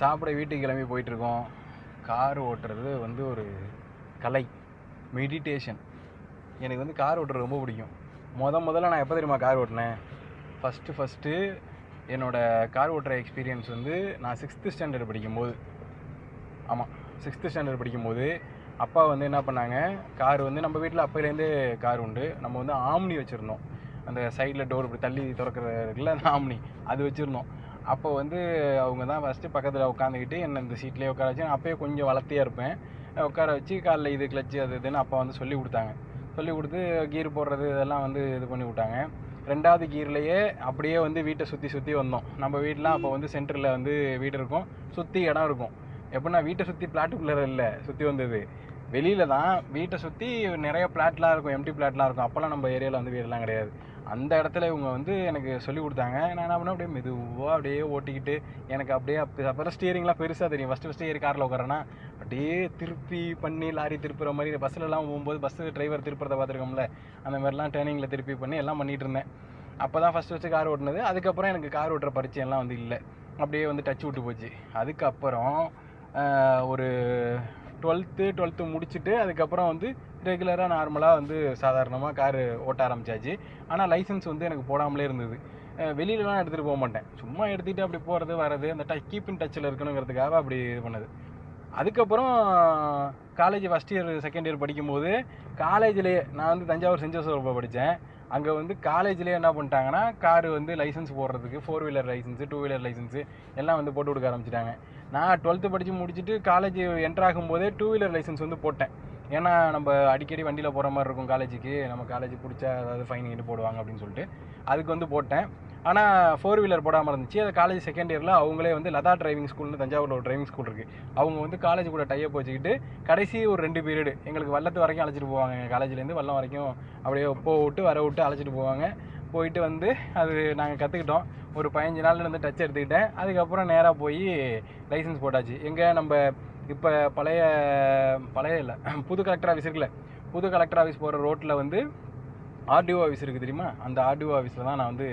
சாப்பிட வீட்டுக்கு கிளம்பி போயிட்டுருக்கோம். கார் ஓட்டுறது வந்து ஒரு கலை, மெடிடேஷன். எனக்கு வந்து கார் ஓட்டுறது ரொம்ப பிடிக்கும். முதல்ல நான் எப்போ தெரியுமா கார் ஓட்டினேன்? ஃபஸ்ட்டு என்னோடய கார் ஓட்டுற எக்ஸ்பீரியன்ஸ் வந்து நான் 6th ஸ்டாண்டர்ட் படிக்கும்போது. ஆமாம், 6th ஸ்டாண்டர்ட் படிக்கும்போது அப்பா வந்து என்ன பண்ணாங்க, கார் வந்து நம்ம வீட்டில் அப்போலேருந்தே கார் உண்டு. நம்ம வந்து ஆம்னி வச்சுருந்தோம். அந்த சைடில் டோர் இப்படி தள்ளி திறக்கிறதுல அந்த ஆம்னி அது வச்சுருந்தோம். அப்போ வந்து அவங்க தான் ஃபஸ்ட்டு பக்கத்தில் உட்காந்துக்கிட்டு என்னை இந்த சீட்லேயே உட்கார வச்சு, அப்போயே கொஞ்சம் வளர்த்தியாக இருப்பேன், உட்கார வச்சு காலில் இது கிளச்சு அது இதுன்னு அப்பா வந்து சொல்லி கொடுத்தாங்க. சொல்லி கொடுத்து கீர் போடுறது இதெல்லாம் வந்து இது பண்ணி விட்டாங்க. 2வது கீர்லேயே அப்படியே வந்து வீட்டை சுற்றி வந்தோம். நம்ம வீட்டெலாம் அப்போ வந்து சென்டரில் வந்து வீடு இருக்கும், சுற்றி இடம் இருக்கும். எப்படின்னா வீட்டை சுற்றி பிளாட்டுக்குள்ளே இல்லை சுற்றி வந்தது, வெளியில் தான். வீட்டை சுற்றி நிறைய பிளாட்லாம் இருக்கும், எம்டி பிளாட்லாம் இருக்கும். அப்போல்லாம் நம்ம ஏரியாவில் வந்து வீடெல்லாம் கிடையாது. அந்த இடத்துல இவங்க வந்து எனக்கு சொல்லி கொடுத்தாங்க. நான் என்ன பண்ணேன், அப்படியே மெதுவாக அப்படியே ஓட்டிக்கிட்டு, எனக்கு அப்படியே அப்புறம் ஸ்டியரிங்லாம் பெருசாக தெரியும். ஃபஸ்ட்டு ஏறி காரில் உட்காரேன்னா அப்படியே திருப்பி பண்ணி லாரி திருப்புற மாதிரி, பஸ்ஸிலலாம் போகும்போது பஸ்ஸு டிரைவர் திருப்புறதை பார்த்துருக்கோம்ல, அந்த மாதிரிலாம் டேர்னிங்கில் திருப்பி பண்ணி எல்லாம் பண்ணிகிட்டு இருந்தேன். அப்போ தான் ஃபஸ்ட்டு கார் ஓட்டினது. அதுக்கப்புறம் எனக்கு கார் ஓட்டுற பரிச்சையெல்லாம் வந்து இல்லை, அப்படியே வந்து டச் விட்டு போச்சு. அதுக்கப்புறம் ஒரு 12th முடிச்சுட்டு அதுக்கப்புறம் வந்து ரெகுலராக நார்மலாக வந்து சாதாரணமாக காரு ஓட்ட ஆரம்பித்தாச்சு. ஆனால் லைசன்ஸ் வந்து எனக்கு போடாமலே இருந்தது. வெளியிலலாம் எடுத்துகிட்டு போக மாட்டேன், சும்மா எடுத்துகிட்டு அப்படி போகிறது வர்றது, அந்த கீப் இன் டச்சில் இருக்கணுங்கிறதுக்காக அப்படி இது பண்ணது. அதுக்கப்புறம் college first year second year படிக்கும்போது காலேஜ்லேயே நான் வந்து தஞ்சாவூர் சென்ட் ஜோசப் படித்தேன். அங்கே வந்து காலேஜ்லேயே என்ன பண்ணிட்டாங்கன்னா, காரு வந்து லைசன்ஸ் போடுறதுக்கு 4 வீலர் லைசன்ஸு 2 வீலர் லைசன்ஸு எல்லாம் வந்து போட்டு கொடுக்க ஆரம்பிச்சிட்டாங்க. நான் 12th படித்து முடிச்சுட்டு காலேஜ் என்ட்ராகும்போதே 2 வீலர் லைசன்ஸ் வந்து போட்டேன். ஏன்னா நம்ம அடிக்கடி வண்டியில் போகிற மாதிரி இருக்கும் காலேஜுக்கு, நம்ம காலேஜ் பிடிச்சா அதாவது ஃபைன் கிட்டு போடுவாங்க அப்படின்னு சொல்லிட்டு அதுக்கு வந்து போட்டேன். ஆனால் 4 வீலர் போடாமல் இருந்துச்சு. அது காலேஜ் செகண்ட் இயரில் அவங்களே வந்து லதா டிரைவிங் ஸ்கூல்னு தஞ்சாவூரில் ஒரு டிரைவிங் ஸ்கூல் இருக்குது. அவங்க வந்து காலேஜ் கூட டைப் வச்சுக்கிட்டு கடைசி ஒரு 2 பீரியடு எங்களுக்கு வல்லத்து வரைக்கும் அழைச்சிட்டு போவாங்க. எங்கள் காலேஜ்லேருந்து வல்லம் வரைக்கும் அப்படியே விட்டு வர விட்டு அழைச்சிட்டு போவாங்க. போயிட்டு வந்து அது நாங்கள் கற்றுக்கிட்டோம். ஒரு 15 நாள் வந்து டச் எடுத்துக்கிட்டேன். அதுக்கப்புறம் நேராக போய் லைசன்ஸ் போட்டாச்சு. எங்கே நம்ம இப்போ பழைய இல்லை புது கலெக்டர் ஆஃபீஸ் இருக்குல்ல, புது கலெக்டர் ஆஃபீஸ் போகிற ரோட்டில் வந்து ஆர்டிஓ ஆஃபீஸ் இருக்குது தெரியுமா, அந்த ஆர்டிஓ ஆஃபீஸில் தான் நான் வந்து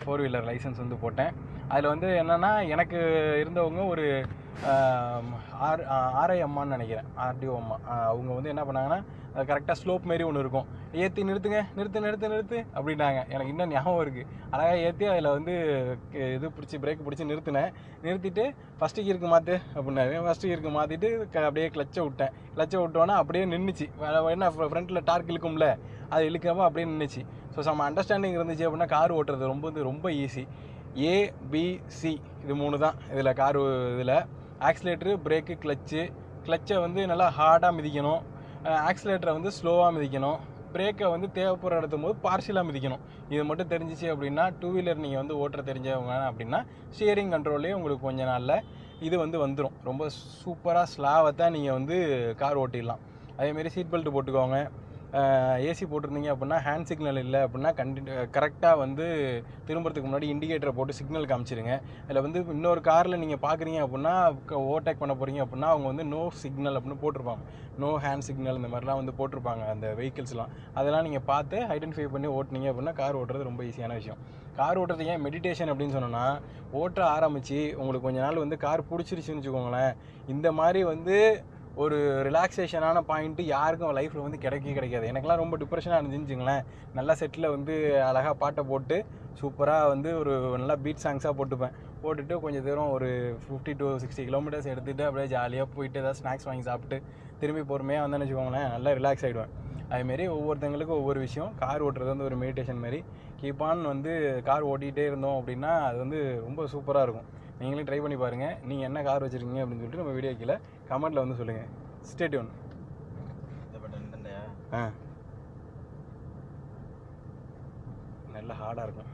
4 வீலர் லைசன்ஸ் வந்து போட்டேன். அதில் வந்து என்னென்னா, எனக்கு இருந்தவங்க ஒரு ஆர்ஐ அம்மான்னு நினைக்கிறேன், ஆர்டிஓ அம்மா. அவங்க வந்து என்ன பண்ணாங்கன்னா, கரெக்டாக ஸ்லோப் மாரி ஒன்று இருக்கும், ஏற்றி நிறுத்து அப்படின்னாங்க. எனக்கு இன்னும் ஞாபகம் இருக்குது. அழகாக ஏற்றி அதில் வந்து இது பிடிச்சி பிரேக் பிடிச்சி நிறுத்திட்டு ஃபஸ்ட்டு கீருக்கு மாற்று அப்படின்னாரு. ஃபஸ்ட்டு கீருக்கு மாற்றிட்டு அப்படியே கிளச்சை விட்டோன்னா அப்படியே நின்றுச்சு. என்ன ஃப்ரண்ட்டில் டார்க் இழுக்கும்ல, அது இழுக்காமல் அப்படியே நின்றுச்சு. ஸோ நம்ம அண்டர்ஸ்டாண்டிங் இருந்துச்சு அப்படின்னா கார் ஓட்டுறது ரொம்ப ஈஸி. ஏபிசி இது 3 தான் இதில் கார். இதில் ஆக்சிலேட்டரு, பிரேக்கு, கிளச்சை வந்து நல்லா ஹார்டாக மிதிக்கணும், ஆக்சிலேட்டரை வந்து ஸ்லோவாக மிதிக்கணும், பிரேக்கை வந்து தேவைப்படுற இடத்தும் போது பார்ஷியலாக மிதிக்கணும். இது மட்டும் தெரிஞ்சிச்சு அப்படின்னா 2 வீலர் நீங்கள் வந்து ஓட்டுற தெரிஞ்சவங்க அப்படின்னா ஸ்டியரிங் கண்ட்ரோல்லே உங்களுக்கு கொஞ்ச நாளில் இது வந்து வந்துடும். ரொம்ப சூப்பராக ஸ்லாவத்தான் நீங்கள் வந்து கார் ஓட்டிடலாம். அதேமாரி சீட் பெல்ட் போட்டுக்கோங்க. ஏசி போட்டிருந்தீங்க அப்படின்னா ஹேண்ட் சிக்னல் இல்லை அப்படின்னா கரெக்டாக வந்து திரும்புறதுக்கு முன்னாடி இண்டிகேட்டரை போட்டு சிக்னல் காமிச்சிருங்க. அதில் வந்து இன்னொரு காரில் நீங்கள் பார்க்குறீங்க அப்படின்னா ஓவர்டேக் பண்ண போகிறீங்க அப்படின்னா அவங்க வந்து நோ சிக்னல் அப்படின்னு போட்டிருப்பாங்க, நோ ஹேண்ட் சிக்னல் இந்த மாதிரிலாம் வந்து போட்டிருப்பாங்க அந்த வெஹிக்கிள்ஸ்லாம். அதெல்லாம் நீங்கள் பார்த்து ஐடென்டிஃபை பண்ணி ஓட்டினீங்க அப்படின்னா கார் ஓட்டுறது ரொம்ப ஈஸியான விஷயம். கார் ஓட்டுறது ஏன் மெடிடேஷன் அப்படின்னு சொன்னோன்னா, ஓட்ட ஆரம்பித்து உங்களுக்கு கொஞ்ச நாள் வந்து கார் பிடிச்சிருச்சுன்னு வச்சுக்கோங்களேன், இந்த மாதிரி வந்து ஒரு ரிலாக்ஸேஷனான பாயிண்ட்டு யாருக்கும் லைஃப்பில் வந்து கிடைக்காது. எனக்குலாம் ரொம்ப டிப்ரெஷனாக இருந்துச்சுங்களேன், நல்லா செட்டில் வந்து அழகாக பாட்டை போட்டு சூப்பராக வந்து ஒரு நல்லா பீட் சாங்ஸாக போட்டுட்டு கொஞ்சம் தூரம் ஒரு 50 to 60 கிலோமீட்டர்ஸ் எடுத்துகிட்டு அப்படியே ஜாலியாக போயிட்டு ஏதாவது ஸ்நாக்ஸ் வாங்கி சாப்பிட்டு திரும்பி பொறுமையாக வந்தேன்னு வச்சுக்கோங்களேன், நல்லா ரிலாக்ஸ் ஆகிடுவேன். அதுமாரி ஒவ்வொருத்தங்களுக்கும் ஒவ்வொரு விஷயம். கார் ஓட்டுறது வந்து ஒரு மெடிடேஷன் மாரி. கீப்பான் வந்து கார் ஓட்டிகிட்டே இருந்தோம் அப்படின்னா அது வந்து ரொம்ப சூப்பராக இருக்கும். நீங்களும் ட்ரை பண்ணி பாருங்கள். நீங்கள் என்ன கார் வச்சுருக்கீங்க அப்படின்னு சொல்லிட்டு நம்ம வீடியோ கீழே கமெண்ட்டில் வந்து சொல்லுங்கள். Stay tune. நல்ல ஹார்டாக இருக்கும்.